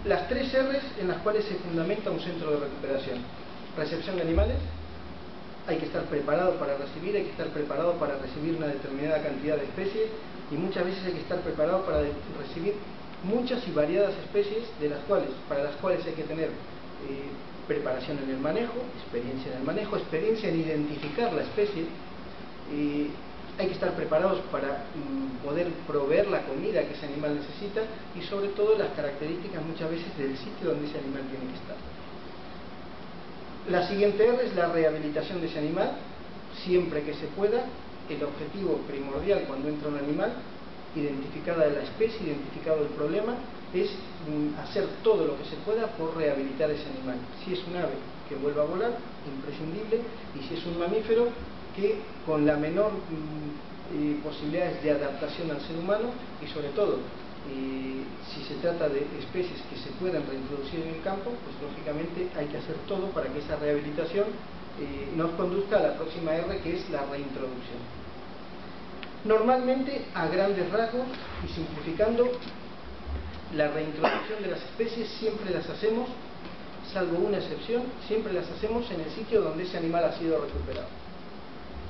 las 3 R's en las cuales se fundamenta un centro de recuperación. Recepción de animales, hay que estar preparado para recibir, hay que estar preparado para recibir una determinada cantidad de especies, y muchas veces hay que estar preparado para recibir muchas y variadas especies, para las cuales hay que tener preparación en el manejo, experiencia en identificar la especie, hay que estar preparados para poder proveer la comida que ese animal necesita, y sobre todo las características muchas veces del sitio donde ese animal tiene que estar. La siguiente R es la rehabilitación de ese animal, siempre que se pueda. El objetivo primordial cuando entra un animal, identificada la especie, identificado el problema, es hacer todo lo que se pueda por rehabilitar ese animal. Si es un ave, que vuelva a volar, imprescindible, y si es un mamífero, que con la menor posibilidades de adaptación al ser humano, y sobre todo si se trata de especies que se puedan reintroducir en el campo, pues lógicamente hay que hacer todo para que esa rehabilitación nos conduzca a la próxima R, que es la reintroducción. Normalmente, a grandes rasgos y simplificando, la reintroducción de las especies siempre las hacemos, salvo una excepción, siempre las hacemos en el sitio donde ese animal ha sido recuperado.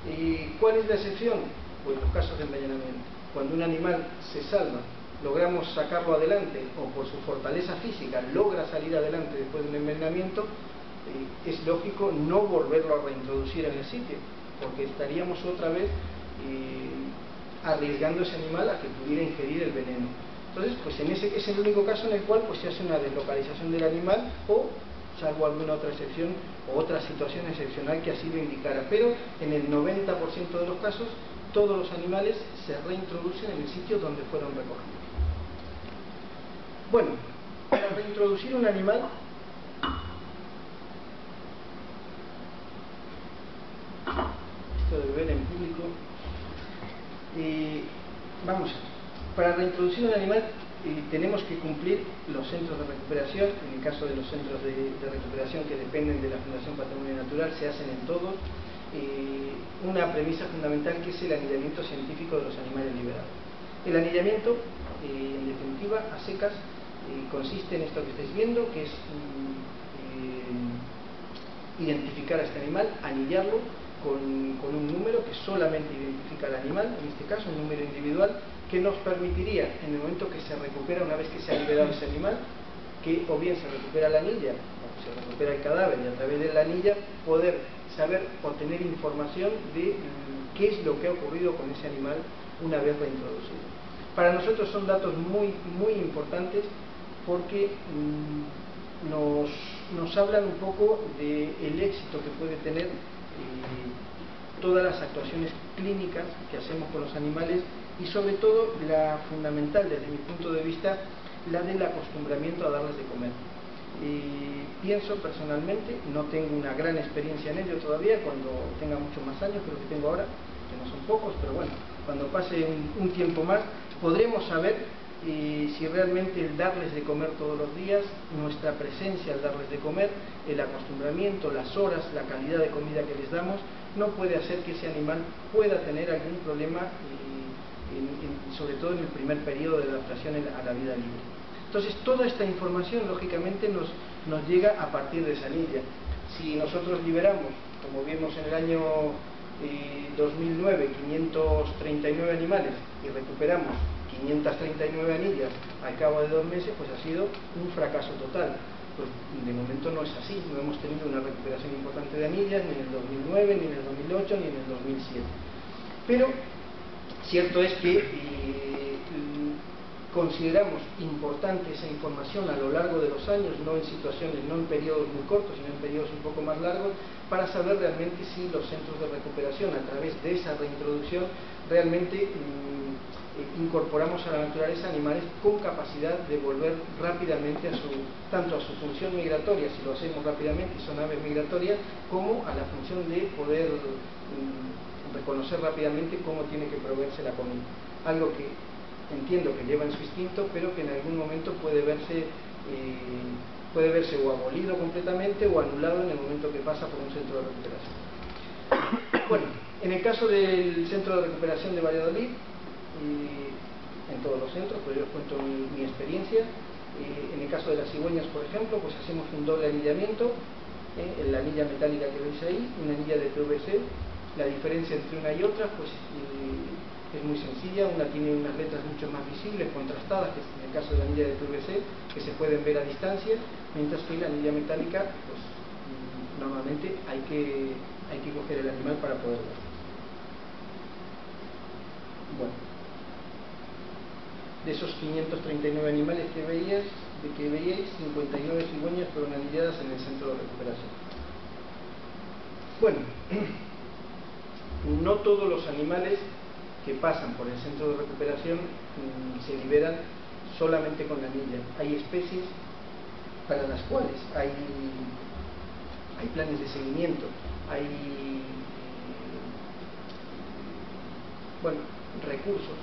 ¿Y cuál es la excepción? Pues los casos de envenenamiento. Cuando un animal se salva, logramos sacarlo adelante, o por su fortaleza física logra salir adelante después de un envenenamiento, es lógico no volverlo a reintroducir en el sitio, porque estaríamos otra vez arriesgando a ese animal a que pudiera ingerir el veneno. Entonces, pues es el único caso en el cual pues se hace una deslocalización del animal, o salvo alguna otra excepción o otra situación excepcional que así lo indicara, pero en el 90% de los casos todos los animales se reintroducen en el sitio donde fueron recogidos. Bueno, para reintroducir un animal, esto de ver en público, vamos, para reintroducir un animal tenemos que cumplir los centros de recuperación. En el caso de los centros de recuperación que dependen de la Fundación Patrimonio Natural, se hacen en todos. Una premisa fundamental, que es el anillamiento científico de los animales liberados. El anillamiento, en definitiva, a secas, consiste en esto que estáis viendo, que es identificar a este animal, anillarlo con un número que solamente identifica al animal, en este caso un número individual, que nos permitiría, en el momento que se recupera, una vez que se ha liberado ese animal, que o bien se recupera la anilla o se recupera el cadáver, y a través de la anilla poder saber o tener información de qué es lo que ha ocurrido con ese animal una vez reintroducido. Para nosotros son datos muy, muy importantes, porque nos hablan un poco del éxito que puede tener todas las actuaciones clínicas que hacemos con los animales, y sobre todo la fundamental desde mi punto de vista, la del acostumbramiento a darles de comer. Pienso personalmente, no tengo una gran experiencia en ello todavía, cuando tenga muchos más años, creo que tengo ahora, que no son pocos, pero bueno, cuando pase un tiempo más, podremos saber si realmente el darles de comer todos los días, nuestra presencia al darles de comer, el acostumbramiento, las horas, la calidad de comida que les damos, no puede hacer que ese animal pueda tener algún problema, sobre todo en el primer periodo de adaptación a la vida libre. Entonces, toda esta información lógicamente nos llega a partir de esa anilla. Si nosotros liberamos, como vimos en el año 2009, 539 animales, y recuperamos 539 anillas al cabo de 2 meses, pues ha sido un fracaso total. Pues de momento no es así, no hemos tenido una recuperación importante de anillas ni en el 2009, ni en el 2008, ni en el 2007. Pero cierto es que consideramos importante esa información a lo largo de los años, no en periodos muy cortos, sino en periodos un poco más largos, para saber realmente si los centros de recuperación, a través de esa reintroducción, realmente incorporamos a la naturaleza animales con capacidad de volver rápidamente tanto a su función migratoria, si lo hacemos rápidamente y son aves migratorias, como a la función de poder reconocer rápidamente cómo tiene que proveerse la comida. Algo que entiendo que lleva en su instinto, pero que en algún momento puede verse o abolido completamente o anulado en el momento que pasa por un centro de recuperación. Bueno, en el caso del centro de recuperación de Valladolid, en todos los centros, pues yo os cuento mi experiencia. En el caso de las cigüeñas, por ejemplo, pues hacemos un doble anillamiento, en la anilla metálica que veis ahí, una anilla de PVC. La diferencia entre una y otra pues es muy sencilla. Una tiene unas letras mucho más visibles, contrastadas, que es en el caso de la anilla de PVC, que se pueden ver a distancia, mientras que la anilla metálica, pues normalmente hay que coger el animal para poder verlo. Bueno, de esos 539 animales que veíais, 59 cigüeñas fueron anilladas en el centro de recuperación. Bueno, no todos los animales que pasan por el centro de recuperación se liberan solamente con la anilla. Hay especies para las cuales hay planes de seguimiento, hay recursos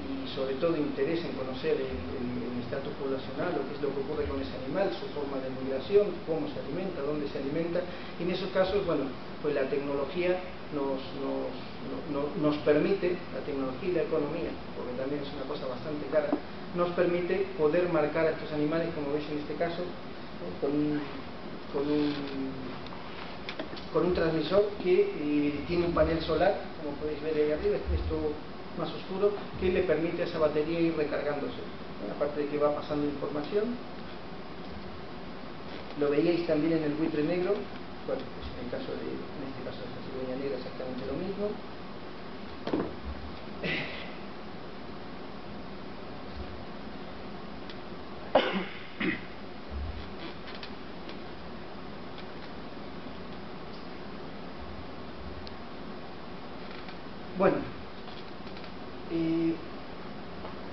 y sobre todo interés en conocer el estatus poblacional, o qué es lo que ocurre con ese animal, su forma de migración, cómo se alimenta, dónde se alimenta. Y en esos casos, bueno, pues la tecnología nos permite, la tecnología y la economía, porque también es una cosa bastante cara, nos permite poder marcar a estos animales, como veis en este caso, con un transmisor que tiene un panel solar, como podéis ver ahí arriba, esto más oscuro, que le permite a esa batería ir recargándose. Aparte de que va pasando información. Lo veíais también en el buitre negro. Bueno, pues en este caso de esta cigüeña negra exactamente lo mismo. Bueno,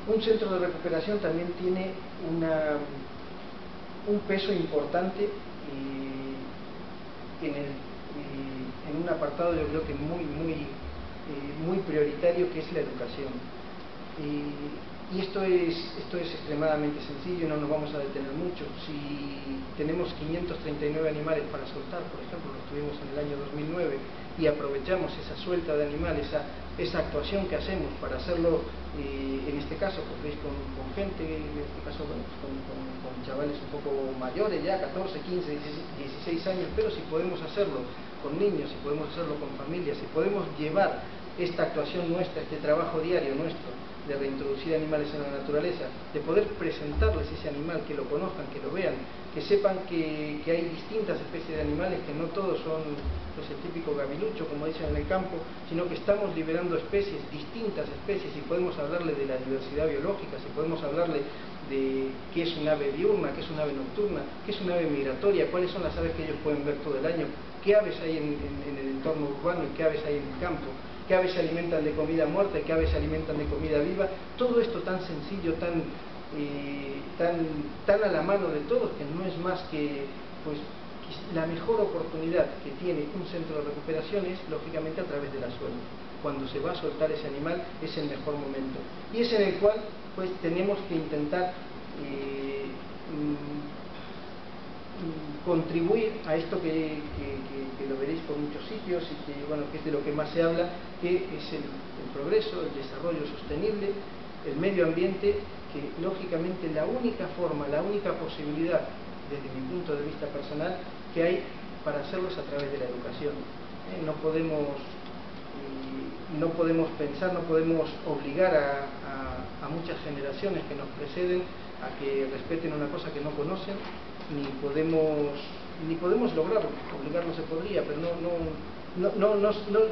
un centro de recuperación también tiene un peso importante en un apartado, yo creo que muy prioritario, que es la educación. Y esto es extremadamente sencillo, no nos vamos a detener mucho. Si tenemos 539 animales para soltar, por ejemplo, lo tuvimos en el año 2009, y aprovechamos esa suelta de animales, esa actuación que hacemos para hacerlo, en este caso, pues veis, con gente, en este caso, bueno, pues con chavales un poco mayores ya, 14, 15, 16 años, pero si podemos hacerlo con niños, si podemos hacerlo con familias, si podemos llevar esta actuación nuestra, este trabajo diario nuestro de reintroducir animales en la naturaleza, de poder presentarles ese animal, que lo conozcan, que lo vean, que sepan que hay distintas especies de animales, que no todos son pues el típico gavilucho, como dicen en el campo, sino que estamos liberando especies, distintas especies, y podemos hablarle de la diversidad biológica, si podemos hablarle de qué es un ave diurna, qué es un ave nocturna, qué es un ave migratoria, cuáles son las aves que ellos pueden ver todo el año, qué aves hay en el entorno urbano y qué aves hay en el campo, qué aves se alimentan de comida muerta y qué aves se alimentan de comida viva. Todo esto tan sencillo, tan a la mano de todos, que no es más que pues la mejor oportunidad que tiene un centro de recuperación es, lógicamente, a través de la suelta. Cuando se va a soltar ese animal es el mejor momento, y es en el cual pues tenemos que intentar contribuir a esto que lo veréis por muchos sitios, y que, bueno, que es de lo que más se habla, que es el progreso, el desarrollo sostenible, el medio ambiente, que lógicamente la única forma, la única posibilidad, desde mi punto de vista personal, que hay para hacerlo es a través de la educación. No podemos pensar, no podemos obligar a muchas generaciones que nos preceden a que respeten una cosa que no conocen, ni podemos lograrlo. Obligar no se podría, pero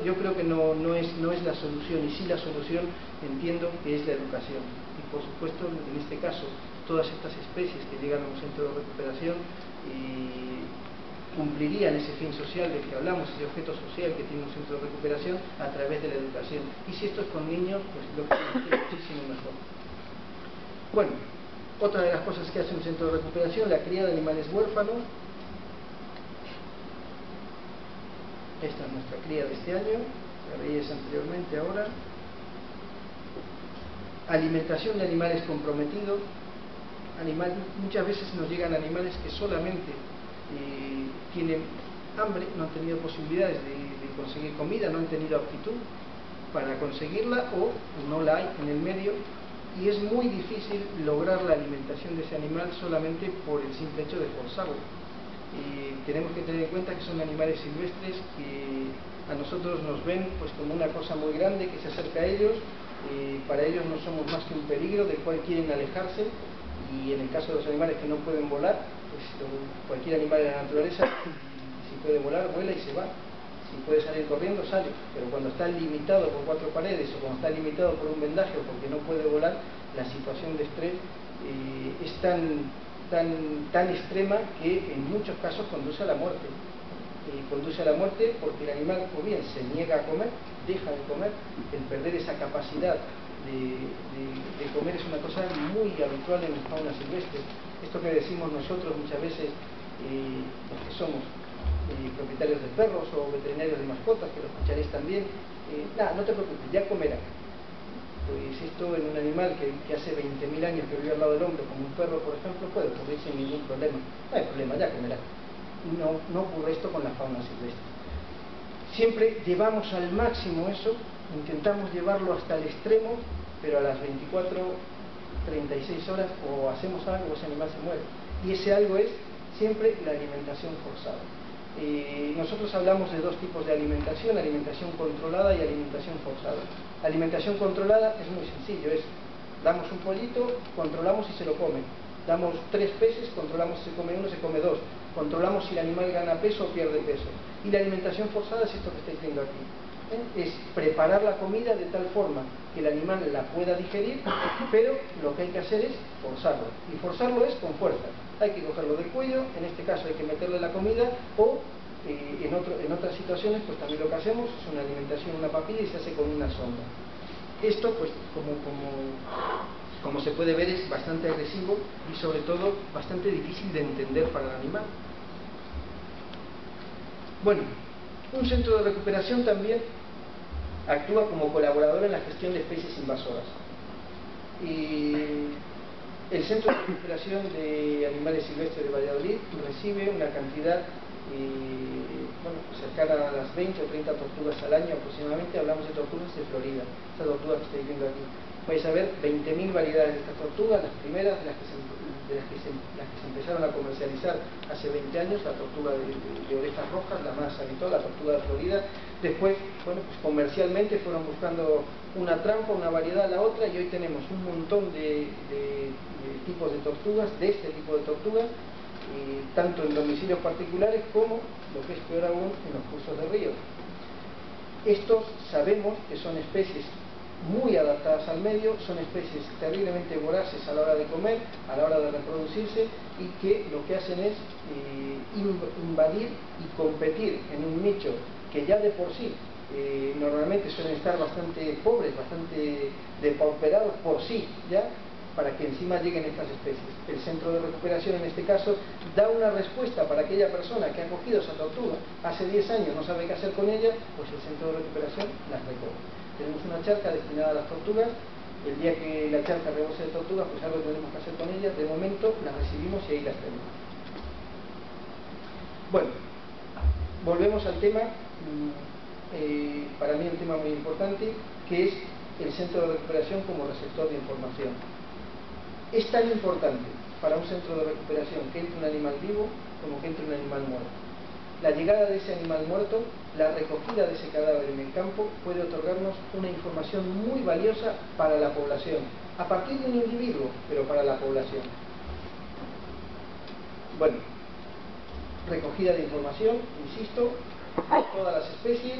yo creo que no es la solución, y sí la solución entiendo que es la educación. Y por supuesto, en este caso, todas estas especies que llegan a un centro de recuperación cumplirían ese fin social del que hablamos, ese objeto social que tiene un centro de recuperación, a través de la educación. Y si esto es con niños, pues lógicamente muchísimo mejor. Bueno, otra de las cosas que hace un centro de recuperación, la cría de animales huérfanos. Esta es nuestra cría de este año, la veíais anteriormente. Ahora, alimentación de animales comprometidos. Muchas veces nos llegan animales que solamente tienen hambre, no han tenido posibilidades de conseguir comida, no han tenido aptitud para conseguirla, o no la hay en el medio, y es muy difícil lograr la alimentación de ese animal solamente por el simple hecho de forzarlo. Y tenemos que tener en cuenta que son animales silvestres que a nosotros nos ven pues como una cosa muy grande que se acerca a ellos, y para ellos no somos más que un peligro del cual quieren alejarse, y en el caso de los animales que no pueden volar, pues cualquier animal de la naturaleza, si puede volar, vuela y se va. Si puede salir corriendo, sale, pero cuando está limitado por 4 paredes o cuando está limitado por un vendaje o porque no puede volar, la situación de estrés es tan extrema que en muchos casos conduce a la muerte. Conduce a la muerte porque el animal o bien se niega a comer, deja de comer. El perder esa capacidad de comer es una cosa muy habitual en la fauna silvestre. Esto que decimos nosotros muchas veces, los que somos propietarios de perros o veterinarios de mascotas, que lo escucharéis también, no te preocupes, ya comerá. Pues esto en un animal que hace 20.000 años que vive al lado del hombre, como un perro por ejemplo, puede ocurrir sin ningún problema. No hay problema, ya comerá. No ocurre esto con la fauna silvestre. Siempre llevamos al máximo eso, intentamos llevarlo hasta el extremo, pero a las 24, 36 horas o hacemos algo o ese animal se muere. Y ese algo es siempre la alimentación forzada. Nosotros hablamos de dos tipos de alimentación controlada y alimentación forzada. Alimentación controlada es muy sencillo, damos un pollito, controlamos si se lo come. Damos 3 peces, controlamos si se come 1, se come 2. Controlamos si el animal gana peso o pierde peso. Y la alimentación forzada es esto que estáis viendo aquí. Es preparar la comida de tal forma que el animal la pueda digerir, pero lo que hay que hacer es forzarlo. Y forzarlo es con fuerza. Hay que cogerlo del cuello, en este caso hay que meterle la comida, o en otras situaciones pues también lo que hacemos es una alimentación, una papilla, y se hace con una sonda. Esto pues como se puede ver es bastante agresivo y sobre todo bastante difícil de entender para el animal. Bueno, un centro de recuperación también actúa como colaborador en la gestión de especies invasoras. Y el Centro de Recuperación de Animales Silvestres de Valladolid recibe una cantidad cercana a las 20 o 30 tortugas al año aproximadamente. Hablamos de tortugas de Florida, estas tortugas que estáis viendo aquí. Vais a ver 20.000 variedades de estas tortugas, las primeras de las que se empezaron a comercializar hace 20 años, la tortuga de orejas rojas, la más habitual, la tortuga de Florida. Después, pues comercialmente fueron buscando una trampa, una variedad a la otra, y hoy tenemos un montón de tipos de tortugas, de este tipo de tortugas, tanto en domicilios particulares como, lo que es peor aún, en los cursos de río. Estos sabemos que son especies muy adaptadas al medio, son especies terriblemente voraces a la hora de comer, a la hora de reproducirse, y que lo que hacen es invadir y competir en un nicho que ya de por sí normalmente suelen estar bastante pobres, bastante depauperados por sí, ya, para que encima lleguen estas especies. El centro de recuperación en este caso da una respuesta para aquella persona que ha cogido esa tortuga hace 10 años, no sabe qué hacer con ella, pues el centro de recuperación las recoge. Tenemos una charca destinada a las tortugas. El día que la charca rebose de tortugas, pues algo tenemos que hacer con ellas. De momento las recibimos y ahí las tenemos. Bueno, volvemos al tema, para mí un tema muy importante, que es el centro de recuperación como receptor de información. Es tan importante para un centro de recuperación que entre un animal vivo como que entre un animal muerto. La llegada de ese animal muerto, la recogida de ese cadáver en el campo, puede otorgarnos una información muy valiosa para la población, a partir de un individuo, pero para la población. Bueno, recogida de información, insisto, de todas las especies,